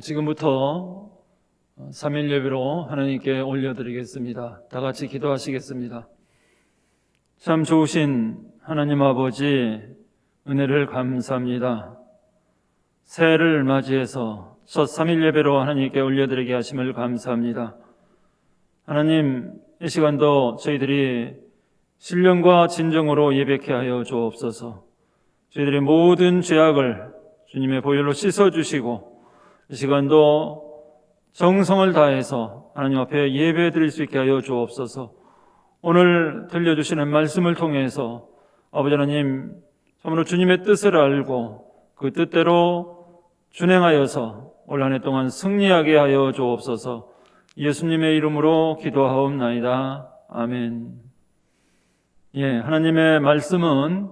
지금부터 3일 예배로 하나님께 올려드리겠습니다. 다 같이 기도하시겠습니다. 참 좋으신 하나님 아버지, 은혜를 감사합니다. 새해를 맞이해서 첫 3일 예배로 하나님께 올려드리게 하심을 감사합니다. 하나님, 이 시간도 저희들이 신령과 진정으로 예배케 하여 주옵소서. 저희들의 모든 죄악을 주님의 보혈로 씻어주시고 이 시간도 정성을 다해서 하나님 앞에 예배 드릴 수 있게 하여 주옵소서. 오늘 들려주시는 말씀을 통해서 아버지 하나님, 참으로 주님의 뜻을 알고 그 뜻대로 준행하여서 올 한 해 동안 승리하게 하여 주옵소서. 예수님의 이름으로 기도하옵나이다. 아멘. 하나님의 말씀은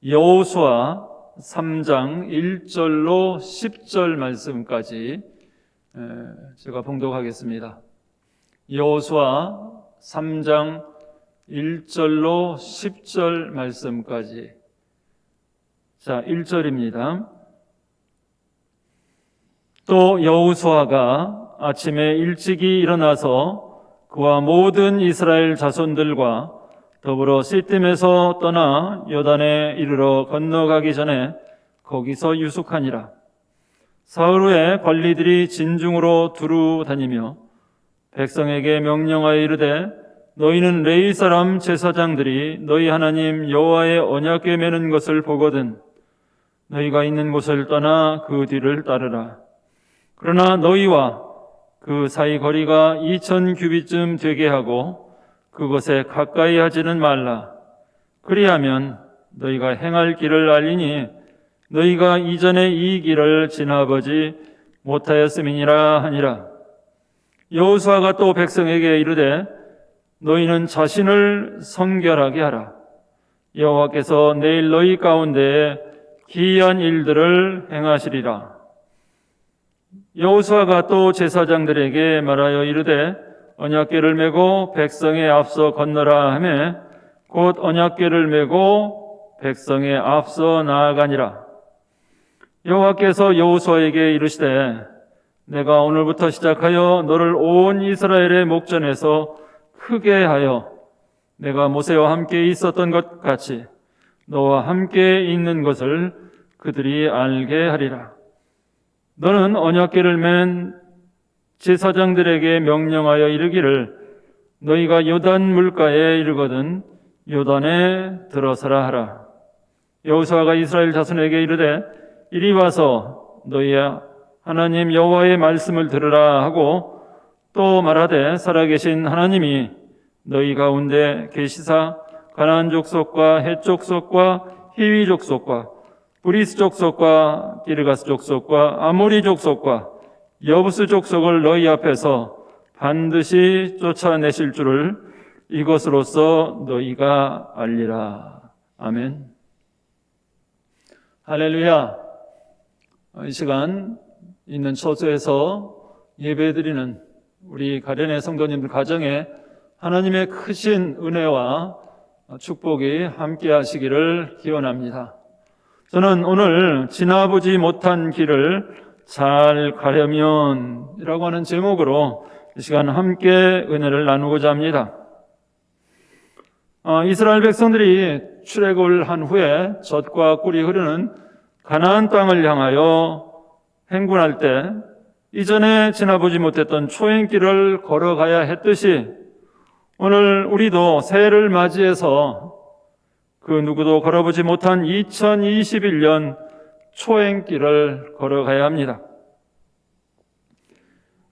여호수아 3장 1절로 10절 말씀까지 제가 봉독하겠습니다. 여호수아 3장 1절로 10절 말씀까지. 자, 1절입니다. 또 여호수아가 아침에 일찍이 일어나서 그와 모든 이스라엘 자손들과 더불어 시팀에서 떠나 요단에 이르러 건너가기 전에 거기서 유숙하니라. 사흘 후에 관리들이 진중으로 두루 다니며 백성에게 명령하여 이르되, 너희는 레위 사람 제사장들이 너희 하나님 여호와의 언약궤 매는 것을 보거든 너희가 있는 곳을 떠나 그 뒤를 따르라. 그러나 너희와 그 사이 거리가 2000 규빗쯤 되게 하고 그것에 가까이 하지는 말라. 그리하면 너희가 행할 길을 알리니 너희가 이전에 이 길을 지나보지 못하였음이니라 하니라. 여호수아가 또 백성에게 이르되, 너희는 자신을 성결하게 하라. 여호와께서 내일 너희 가운데에 기이한 일들을 행하시리라. 여호수아가 또 제사장들에게 말하여 이르되, 언약궤를 메고 백성의 앞서 건너라 하매 곧 언약궤를 메고 백성의 앞서 나아가니라. 여호와께서 여호수아에게 이르시되, 내가 오늘부터 시작하여 너를 온 이스라엘의 목전에서 크게 하여 내가 모세와 함께 있었던 것 같이 너와 함께 있는 것을 그들이 알게 하리라. 너는 언약궤를 맨 제사장들에게 명령하여 이르기를, 너희가 요단 물가에 이르거든 요단에 들어서라 하라. 여호수아가 이스라엘 자손에게 이르되, 이리 와서 너희의 하나님 여호와의 말씀을 들으라 하고 또 말하되, 살아계신 하나님이 너희 가운데 계시사 가나안 족속과 헷 족속과 히위 족속과 브리스 족속과 기르가스 족속과 아모리 족속과 여부스 족속을 너희 앞에서 반드시 쫓아내실 줄을 이것으로써 너희가 알리라. 아멘. 할렐루야. 이 시간 있는 처소에서 예배드리는 우리 가련의 성도님들 가정에 하나님의 크신 은혜와 축복이 함께 하시기를 기원합니다. 저는 오늘 지나보지 못한 길을 잘 가려면 이라고 하는 제목으로 이 시간 함께 은혜를 나누고자 합니다. 이스라엘 백성들이 출애굽을 한 후에 젖과 꿀이 흐르는 가나안 땅을 향하여 행군할 때 이전에 지나보지 못했던 초행길을 걸어가야 했듯이 오늘 우리도 새해를 맞이해서 그 누구도 걸어보지 못한 2021년 초행길을 걸어가야 합니다.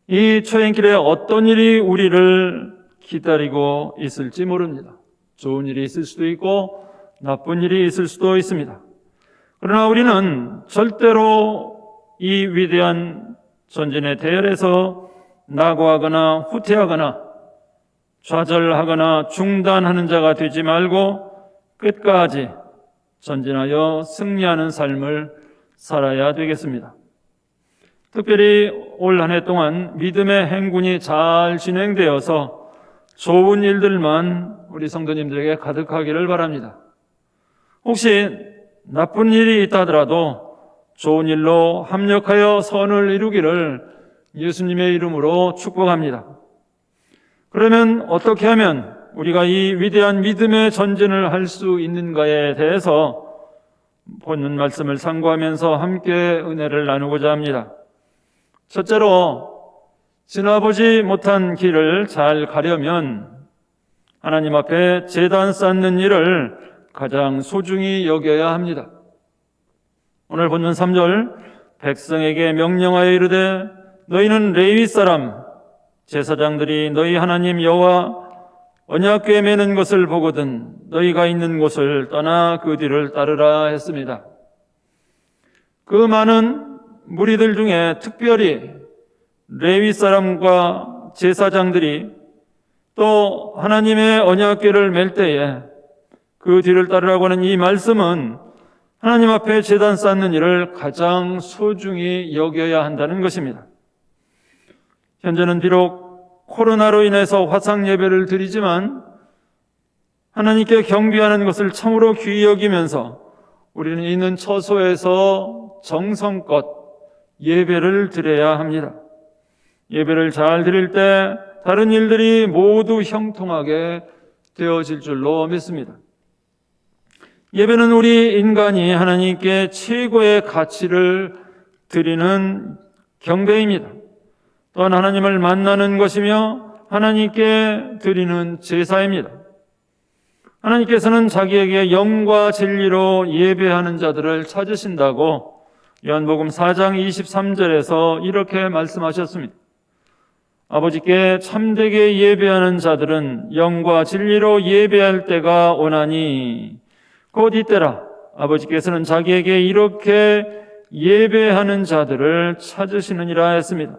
이 초행길에 어떤 일이 우리를 기다리고 있을지 모릅니다. 좋은 일이 있을 수도 있고 나쁜 일이 있을 수도 있습니다. 그러나 우리는 절대로 이 위대한 전진의 대열에서 낙오하거나 후퇴하거나 좌절하거나 중단하는 자가 되지 말고 끝까지 전진하여 승리하는 삶을 살아야 되겠습니다. 특별히 올 한 해 동안 믿음의 행군이 잘 진행되어서 좋은 일들만 우리 성도님들에게 가득하기를 바랍니다. 혹시 나쁜 일이 있다 하더라도 좋은 일로 합력하여 선을 이루기를 예수님의 이름으로 축복합니다. 그러면 어떻게 하면 우리가 이 위대한 믿음의 전진을 할 수 있는가에 대해서 본문 말씀을 상고하면서 함께 은혜를 나누고자 합니다. 첫째로, 지나보지 못한 길을 잘 가려면 하나님 앞에 제단 쌓는 일을 가장 소중히 여겨야 합니다. 오늘 본문 3절, 백성에게 명령하여 이르되 너희는 레위 사람 제사장들이 너희 하나님 여호와 언약궤 매는 것을 보거든 너희가 있는 곳을 떠나 그 뒤를 따르라 했습니다. 그 많은 무리들 중에 특별히 레위 사람과 제사장들이 또 하나님의 언약궤를 맬 때에 그 뒤를 따르라고 하는 이 말씀은 하나님 앞에 제단 쌓는 일을 가장 소중히 여겨야 한다는 것입니다. 현재는 비록 코로나로 인해서 화상 예배를 드리지만 하나님께 경배하는 것을 참으로 귀히 여기면서 우리는 있는 처소에서 정성껏 예배를 드려야 합니다. 예배를 잘 드릴 때 다른 일들이 모두 형통하게 되어질 줄로 믿습니다. 예배는 우리 인간이 하나님께 최고의 가치를 드리는 경배입니다. 또한 하나님을 만나는 것이며 하나님께 드리는 제사입니다. 하나님께서는 자기에게 영과 진리로 예배하는 자들을 찾으신다고 요한복음 4장 23절에서 이렇게 말씀하셨습니다. 아버지께 참되게 예배하는 자들은 영과 진리로 예배할 때가 오나니 곧 이때라. 아버지께서는 자기에게 이렇게 예배하는 자들을 찾으시느니라 했습니다.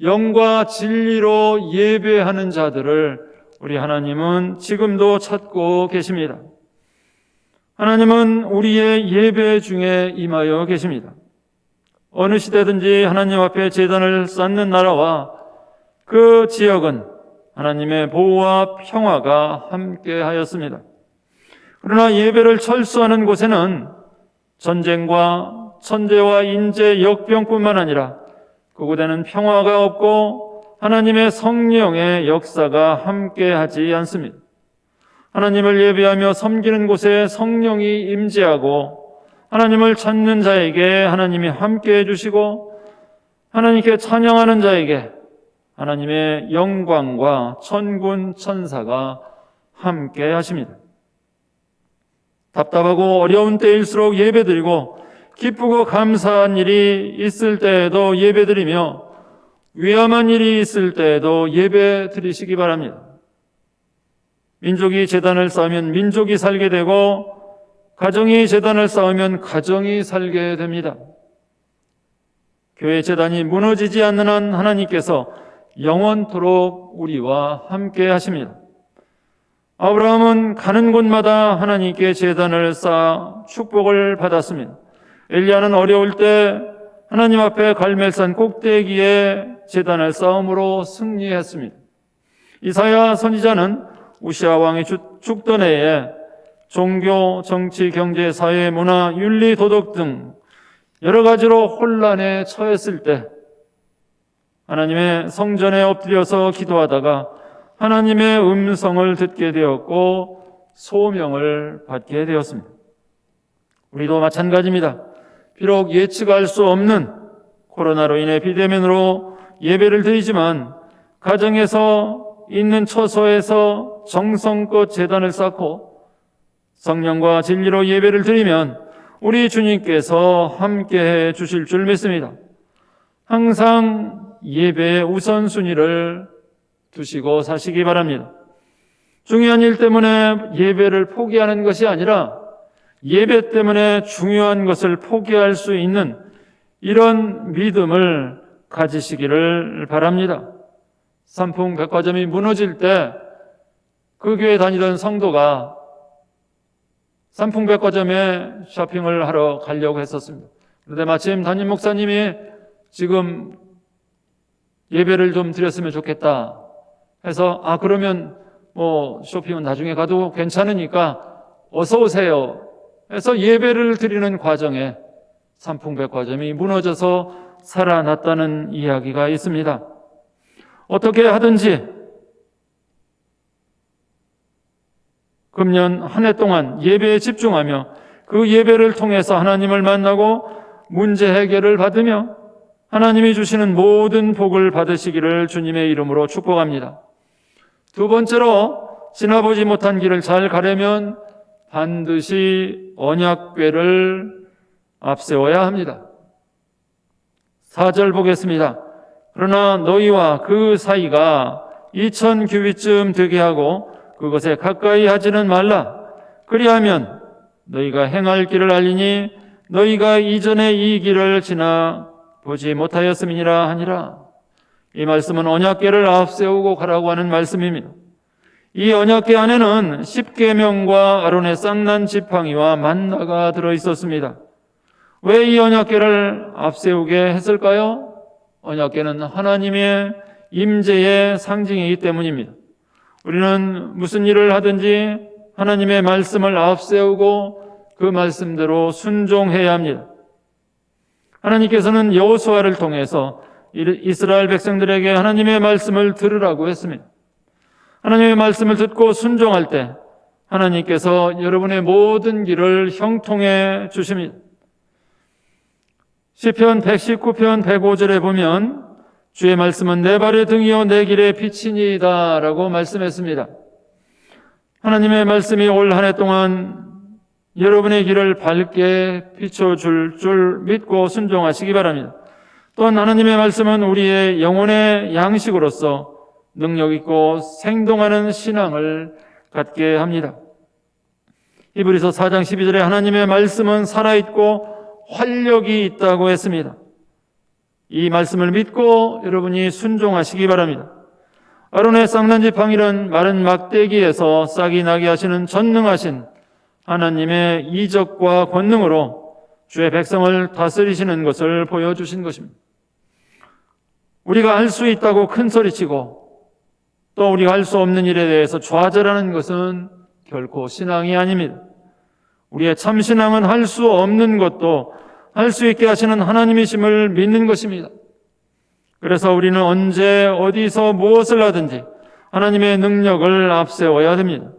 영과 진리로 예배하는 자들을 우리 하나님은 지금도 찾고 계십니다. 하나님은 우리의 예배 중에 임하여 계십니다. 어느 시대든지 하나님 앞에 제단을 쌓는 나라와 그 지역은 하나님의 보호와 평화가 함께 하였습니다. 그러나 예배를 철수하는 곳에는 전쟁과 천재와 인재 역병뿐만 아니라 그곳에는 평화가 없고 하나님의 성령의 역사가 함께하지 않습니다. 하나님을 예배하며 섬기는 곳에 성령이 임재하고 하나님을 찾는 자에게 하나님이 함께해 주시고 하나님께 찬양하는 자에게 하나님의 영광과 천군 천사가 함께 하십니다. 답답하고 어려운 때일수록 예배드리고 기쁘고 감사한 일이 있을 때에도 예배드리며 위험한 일이 있을 때에도 예배드리시기 바랍니다. 민족이 제단을 쌓으면 민족이 살게 되고 가정이 제단을 쌓으면 가정이 살게 됩니다. 교회 제단이 무너지지 않는 한 하나님께서 영원토록 우리와 함께 하십니다. 아브라함은 가는 곳마다 하나님께 제단을 쌓아 축복을 받았습니다. 엘리야는 어려울 때 하나님 앞에 갈멜산 꼭대기에 제단을 쌓음으로 승리했습니다. 이사야 선지자는 우시아 왕이 죽던 해에 종교, 정치, 경제, 사회, 문화, 윤리, 도덕 등 여러 가지로 혼란에 처했을 때 하나님의 성전에 엎드려서 기도하다가 하나님의 음성을 듣게 되었고 소명을 받게 되었습니다. 우리도 마찬가지입니다. 비록 예측할 수 없는 코로나로 인해 비대면으로 예배를 드리지만 가정에서 있는 처소에서 정성껏 제단을 쌓고 성령과 진리로 예배를 드리면 우리 주님께서 함께해 주실 줄 믿습니다. 항상 예배의 우선순위를 두시고 사시기 바랍니다. 중요한 일 때문에 예배를 포기하는 것이 아니라 예배 때문에 중요한 것을 포기할 수 있는 이런 믿음을 가지시기를 바랍니다. 삼풍 백화점이 무너질 때 그 교회 다니던 성도가 삼풍 백화점에 쇼핑을 하러 가려고 했었습니다. 그런데 마침 담임 목사님이 지금 예배를 좀 드렸으면 좋겠다 해서 그러면 쇼핑은 나중에 가도 괜찮으니까 어서 오세요 해서 예배를 드리는 과정에 삼풍백화점이 무너져서 살아났다는 이야기가 있습니다. 어떻게 하든지 금년 한 해 동안 예배에 집중하며 그 예배를 통해서 하나님을 만나고 문제 해결을 받으며 하나님이 주시는 모든 복을 받으시기를 주님의 이름으로 축복합니다. 두 번째로 지나보지 못한 길을 잘 가려면 반드시 언약궤를 앞세워야 합니다. 4절 보겠습니다. 그러나 너희와 그 사이가 2000규빗쯤 되게 하고 그것에 가까이 하지는 말라. 그리하면 너희가 행할 길을 알리니 너희가 이전에 이 길을 지나 보지 못하였음이니라 하니라. 이 말씀은 언약궤를 앞세우고 가라고 하는 말씀입니다. 이 언약궤 안에는 10계명과 아론의 쌍난 지팡이와 만나가 들어있었습니다. 왜 이 언약궤를 앞세우게 했을까요? 언약궤는 하나님의 임재의 상징이기 때문입니다. 우리는 무슨 일을 하든지 하나님의 말씀을 앞세우고 그 말씀대로 순종해야 합니다. 하나님께서는 여호수아를 통해서 이스라엘 백성들에게 하나님의 말씀을 들으라고 했습니다. 하나님의 말씀을 듣고 순종할 때 하나님께서 여러분의 모든 길을 형통해 주십니다. 시편 119편 105절에 보면 주의 말씀은 내 발의 등이요 내 길의 빛이니이다 라고 말씀했습니다. 하나님의 말씀이 올 한 해 동안 여러분의 길을 밝게 비춰줄 줄 믿고 순종하시기 바랍니다. 또한 하나님의 말씀은 우리의 영혼의 양식으로서 능력 있고 생동하는 신앙을 갖게 합니다. 히브리서 4장 12절에 하나님의 말씀은 살아있고 활력이 있다고 했습니다. 이 말씀을 믿고 여러분이 순종하시기 바랍니다. 아론의 쌍난지팡이는 마른 막대기에서 싹이 나게 하시는 전능하신 하나님의 이적과 권능으로 주의 백성을 다스리시는 것을 보여주신 것입니다. 우리가 할 수 있다고 큰 소리치고 또 우리가 할 수 없는 일에 대해서 좌절하는 것은 결코 신앙이 아닙니다. 우리의 참신앙은 할 수 없는 것도 할 수 있게 하시는 하나님이심을 믿는 것입니다. 그래서 우리는 언제 어디서 무엇을 하든지 하나님의 능력을 앞세워야 됩니다.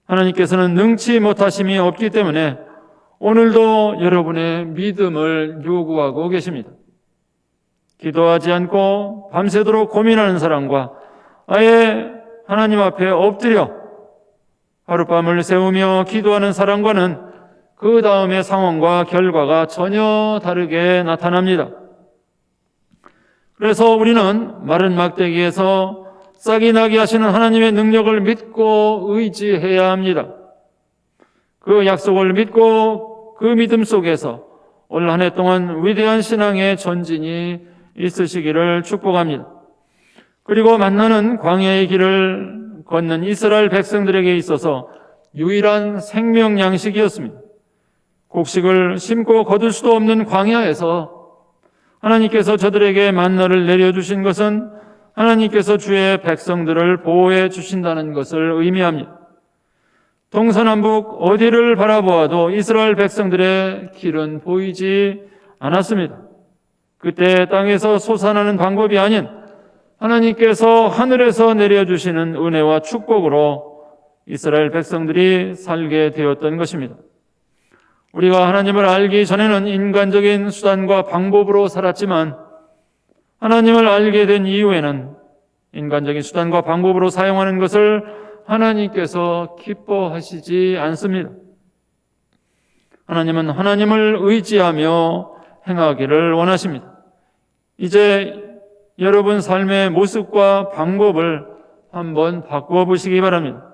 하나님께서는 능치 못하심이 없기 때문에 오늘도 여러분의 믿음을 요구하고 계십니다. 기도하지 않고 밤새도록 고민하는 사람과 아예 하나님 앞에 엎드려 하룻밤을 새우며 기도하는 사람과는 그 다음의 상황과 결과가 전혀 다르게 나타납니다. 그래서 우리는 마른 막대기에서 싹이 나게 하시는 하나님의 능력을 믿고 의지해야 합니다. 그 약속을 믿고 그 믿음 속에서 올 한 해 동안 위대한 신앙의 전진이 있으시기를 축복합니다. 그리고 만나는 광야의 길을 걷는 이스라엘 백성들에게 있어서 유일한 생명 양식이었습니다. 곡식을 심고 거둘 수도 없는 광야에서 하나님께서 저들에게 만나를 내려주신 것은 하나님께서 주의 백성들을 보호해 주신다는 것을 의미합니다. 동서남북 어디를 바라보아도 이스라엘 백성들의 길은 보이지 않았습니다. 그때 땅에서 솟아나는 방법이 아닌 하나님께서 하늘에서 내려주시는 은혜와 축복으로 이스라엘 백성들이 살게 되었던 것입니다. 우리가 하나님을 알기 전에는 인간적인 수단과 방법으로 살았지만 하나님을 알게 된 이후에는 인간적인 수단과 방법으로 사용하는 것을 하나님께서 기뻐하시지 않습니다. 하나님은 하나님을 의지하며 행하기를 원하십니다. 이제 여러분 삶의 모습과 방법을 한번 바꾸어 보시기 바랍니다.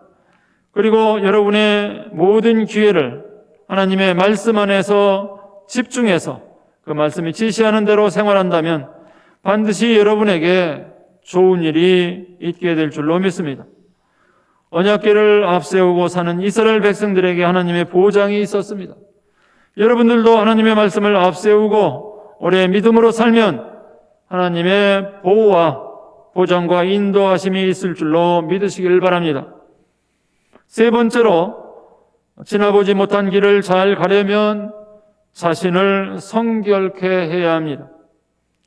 그리고 여러분의 모든 기회를 하나님의 말씀 안에서 집중해서 그 말씀이 지시하는 대로 생활한다면 반드시 여러분에게 좋은 일이 있게 될 줄로 믿습니다. 언약궤를 앞세우고 사는 이스라엘 백성들에게 하나님의 보장이 있었습니다. 여러분들도 하나님의 말씀을 앞세우고 오래 믿음으로 살면 하나님의 보호와 보장과 인도하심이 있을 줄로 믿으시길 바랍니다. 세 번째로 지나보지 못한 길을 잘 가려면 자신을 성결케 해야 합니다.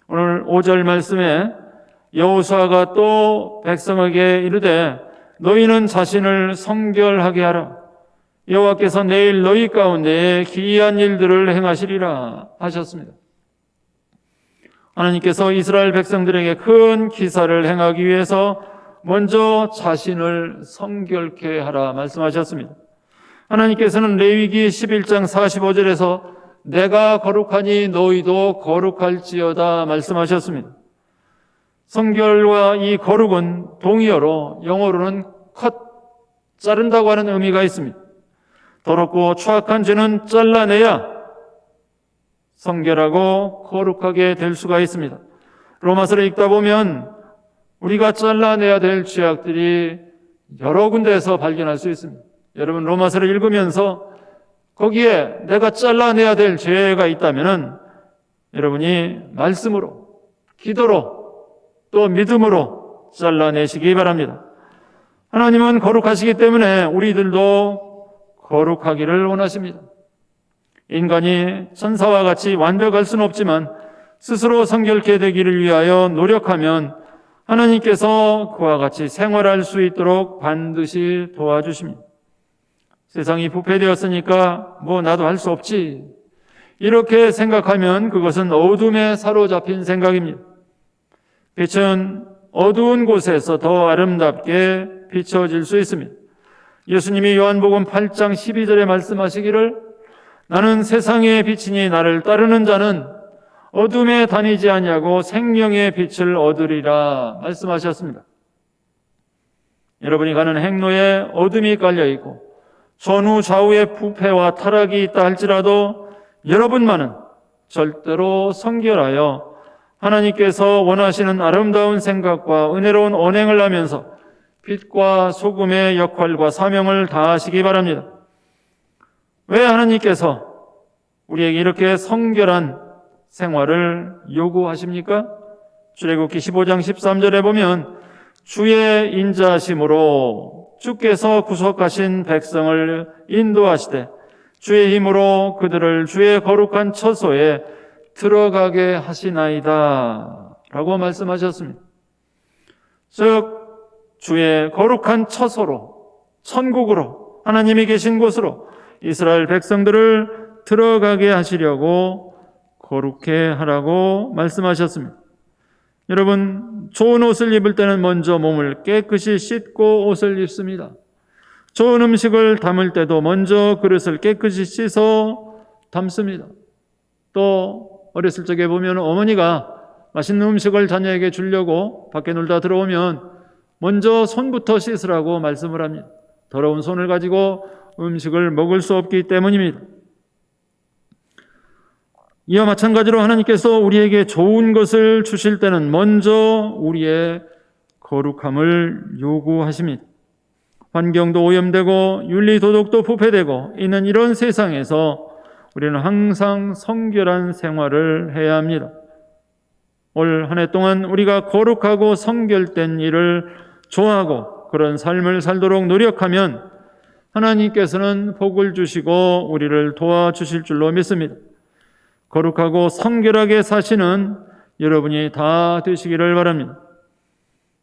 오늘 5절 말씀에 여호수아가 또 백성에게 이르되 너희는 자신을 성결하게 하라. 여호와께서 내일 너희 가운데 기이한 일들을 행하시리라 하셨습니다. 하나님께서 이스라엘 백성들에게 큰 기사를 행하기 위해서 먼저 자신을 성결케 하라 말씀하셨습니다. 하나님께서는 레위기 11장 45절에서 내가 거룩하니 너희도 거룩할지어다 말씀하셨습니다. 성결과 이 거룩은 동의어로 영어로는 cut, 자른다고 하는 의미가 있습니다. 더럽고 추악한 죄는 잘라내야 성결하고 거룩하게 될 수가 있습니다. 로마서를 읽다 보면 우리가 잘라내야 될 죄악들이 여러 군데에서 발견할 수 있습니다. 여러분 로마서를 읽으면서 거기에 내가 잘라내야 될 죄가 있다면 여러분이 말씀으로, 기도로, 또 믿음으로 잘라내시기 바랍니다. 하나님은 거룩하시기 때문에 우리들도 거룩하기를 원하십니다. 인간이 천사와 같이 완벽할 수는 없지만 스스로 성결케 되기를 위하여 노력하면 하나님께서 그와 같이 생활할 수 있도록 반드시 도와주십니다. 세상이 부패되었으니까 나도 할 수 없지, 이렇게 생각하면 그것은 어둠에 사로잡힌 생각입니다. 빛은 어두운 곳에서 더 아름답게 비춰질 수 있습니다. 예수님이 요한복음 8장 12절에 말씀하시기를 나는 세상의 빛이니 나를 따르는 자는 어둠에 다니지 아니하고 생명의 빛을 얻으리라 말씀하셨습니다. 여러분이 가는 행로에 어둠이 깔려있고 전후 좌우에 부패와 타락이 있다 할지라도 여러분만은 절대로 성결하여 하나님께서 원하시는 아름다운 생각과 은혜로운 언행을 하면서 빛과 소금의 역할과 사명을 다하시기 바랍니다. 왜 하나님께서 우리에게 이렇게 성결한 생활을 요구하십니까? 출애굽기 15장 13절에 보면 주의 인자하심으로 주께서 구속하신 백성을 인도하시되 주의 힘으로 그들을 주의 거룩한 처소에 들어가게 하시나이다 라고 말씀하셨습니다. 즉 주의 거룩한 처소로, 천국으로, 하나님이 계신 곳으로 이스라엘 백성들을 들어가게 하시려고 거룩해 하라고 말씀하셨습니다. 여러분, 좋은 옷을 입을 때는 먼저 몸을 깨끗이 씻고 옷을 입습니다. 좋은 음식을 담을 때도 먼저 그릇을 깨끗이 씻어 담습니다. 또 어렸을 적에 보면 어머니가 맛있는 음식을 자녀에게 주려고 밖에 놀다 들어오면 먼저 손부터 씻으라고 말씀을 합니다. 더러운 손을 가지고 음식을 먹을 수 없기 때문입니다. 이와 마찬가지로 하나님께서 우리에게 좋은 것을 주실 때는 먼저 우리의 거룩함을 요구하십니다. 환경도 오염되고 윤리 도덕도 부패되고 있는 이런 세상에서 우리는 항상 성결한 생활을 해야 합니다. 올 한 해 동안 우리가 거룩하고 성결된 일을 좋아하고 그런 삶을 살도록 노력하면 하나님께서는 복을 주시고 우리를 도와주실 줄로 믿습니다. 거룩하고 성결하게 사시는 여러분이 다 되시기를 바랍니다.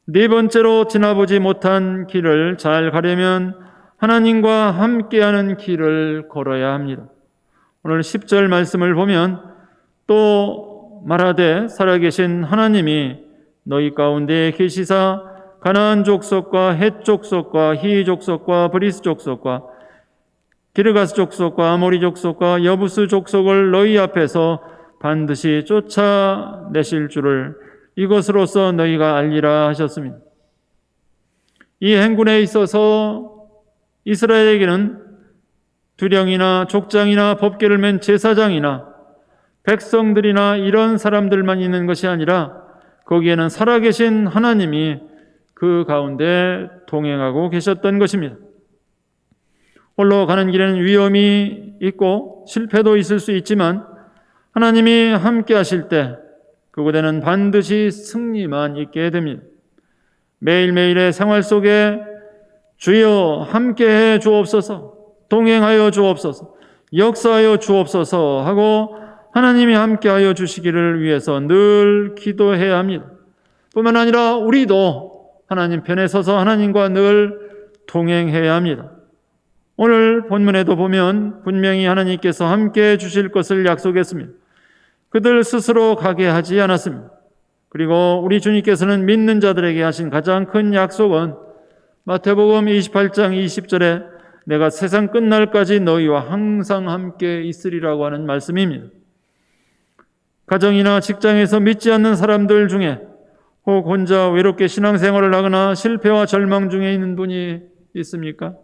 네 번째로 지나보지 못한 길을 잘 가려면 하나님과 함께하는 길을 걸어야 합니다. 오늘 10절 말씀을 보면 또 말하되 살아계신 하나님이 너희 가운데 계시사 가나안 족속과 헷 족속과 히 족속과 브리스 족속과 기르가스 족속과 아모리 족속과 여부스 족속을 너희 앞에서 반드시 쫓아내실 줄을 이것으로서 너희가 알리라 하셨습니다. 이 행군에 있어서 이스라엘에게는 두령이나 족장이나 법궤를 맨 제사장이나 백성들이나 이런 사람들만 있는 것이 아니라 거기에는 살아계신 하나님이 그 가운데 동행하고 계셨던 것입니다. 홀로 가는 길에는 위험이 있고 실패도 있을 수 있지만 하나님이 함께 하실 때 그곳에는 반드시 승리만 있게 됩니다. 매일매일의 생활 속에 주여 함께해 주옵소서, 동행하여 주옵소서, 역사하여 주옵소서 하고 하나님이 함께하여 주시기를 위해서 늘 기도해야 합니다. 뿐만 아니라 우리도 하나님 편에 서서 하나님과 늘 동행해야 합니다. 오늘 본문에도 보면 분명히 하나님께서 함께해 주실 것을 약속했습니다. 그들 스스로 가게 하지 않았습니다. 그리고 우리 주님께서는 믿는 자들에게 하신 가장 큰 약속은 마태복음 28장 20절에 내가 세상 끝날까지 너희와 항상 함께 있으리라고 하는 말씀입니다. 가정이나 직장에서 믿지 않는 사람들 중에 혹 혼자 외롭게 신앙생활을 하거나 실패와 절망 중에 있는 분이 있습니까?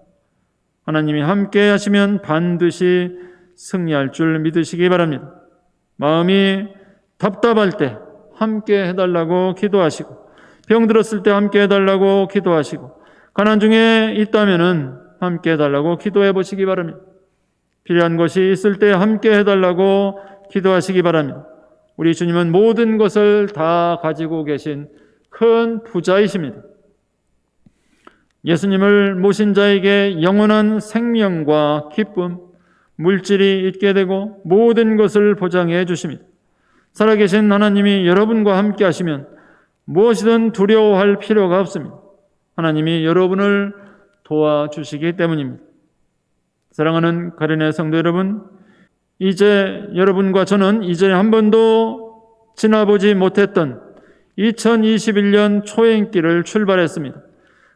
하나님이 함께 하시면 반드시 승리할 줄 믿으시기 바랍니다. 마음이 답답할 때 함께 해달라고 기도하시고, 병들었을 때 함께 해달라고 기도하시고, 가난 중에 있다면은 함께 해달라고 기도해 보시기 바랍니다. 필요한 것이 있을 때 함께 해달라고 기도하시기 바랍니다. 우리 주님은 모든 것을 다 가지고 계신 큰 부자이십니다. 예수님을 모신 자에게 영원한 생명과 기쁨, 물질이 있게 되고 모든 것을 보장해 주십니다. 살아계신 하나님이 여러분과 함께 하시면 무엇이든 두려워할 필요가 없습니다. 하나님이 여러분을 도와주시기 때문입니다. 사랑하는 가련의 성도 여러분, 이제 여러분과 저는 이전에 한 번도 지나보지 못했던 2021년 초행길을 출발했습니다.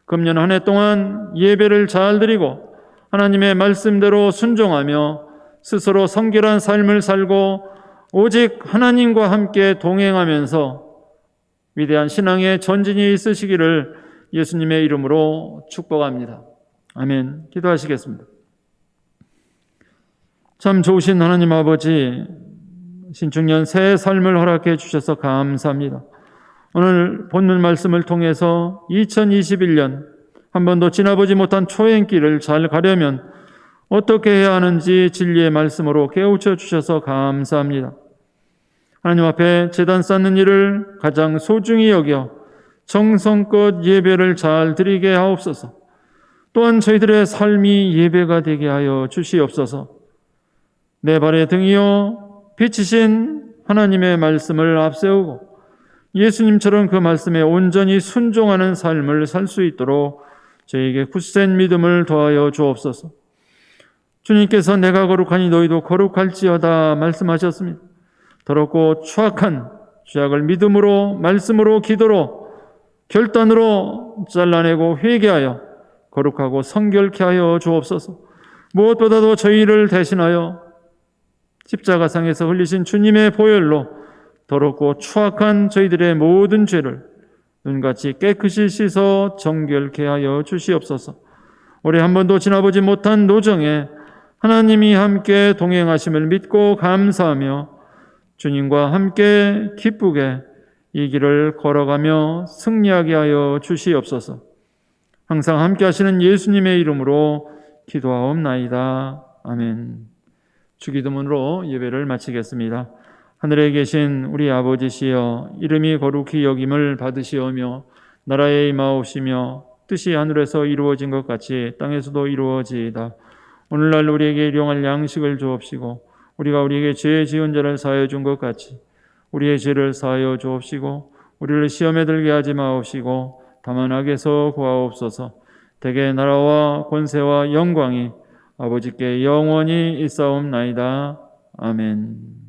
금년 한 해 동안 예배를 잘 드리고 하나님의 말씀대로 순종하며 스스로 성결한 삶을 살고 오직 하나님과 함께 동행하면서 위대한 신앙의 전진이 있으시기를 예수님의 이름으로 축복합니다. 아멘. 기도하시겠습니다. 참 좋으신 하나님 아버지, 신축년 새 삶을 허락해 주셔서 감사합니다. 오늘 본문 말씀을 통해서 2021년 한 번도 지나보지 못한 초행길을 잘 가려면 어떻게 해야 하는지 진리의 말씀으로 깨우쳐 주셔서 감사합니다. 하나님 앞에 제단 쌓는 일을 가장 소중히 여겨 정성껏 예배를 잘 드리게 하옵소서. 또한 저희들의 삶이 예배가 되게 하여 주시옵소서. 내 발의 등이요 빛이신 하나님의 말씀을 앞세우고 예수님처럼 그 말씀에 온전히 순종하는 삶을 살 수 있도록 저에게 굳센 믿음을 더하여 주옵소서. 주님께서 내가 거룩하니 너희도 거룩할지어다 말씀하셨습니다. 더럽고 추악한 죄악을 믿음으로, 말씀으로, 기도로, 결단으로 잘라내고 회개하여 거룩하고 성결케 하여 주옵소서. 무엇보다도 저희를 대신하여 십자가상에서 흘리신 주님의 보혈로 더럽고 추악한 저희들의 모든 죄를 눈같이 깨끗이 씻어 정결케 하여 주시옵소서. 올해 한 번도 지나보지 못한 노정에 하나님이 함께 동행하심을 믿고 감사하며 주님과 함께 기쁘게 이 길을 걸어가며 승리하게 하여 주시옵소서. 항상 함께 하시는 예수님의 이름으로 기도하옵나이다. 아멘. 주기도문으로 예배를 마치겠습니다. 하늘에 계신 우리 아버지시여, 이름이 거룩히 여김을 받으시오며 나라에 임하옵시며 뜻이 하늘에서 이루어진 것 같이 땅에서도 이루어지이다. 오늘날 우리에게 일용할 양식을 주옵시고 우리가 우리에게 죄 지은 자를 사하여 준 것 같이 우리의 죄를 사하여 주옵시고 우리를 시험에 들게 하지 마옵시고 다만 악에서 구하옵소서. 대개 나라와 권세와 영광이 아버지께 영원히 있사옵나이다. 아멘.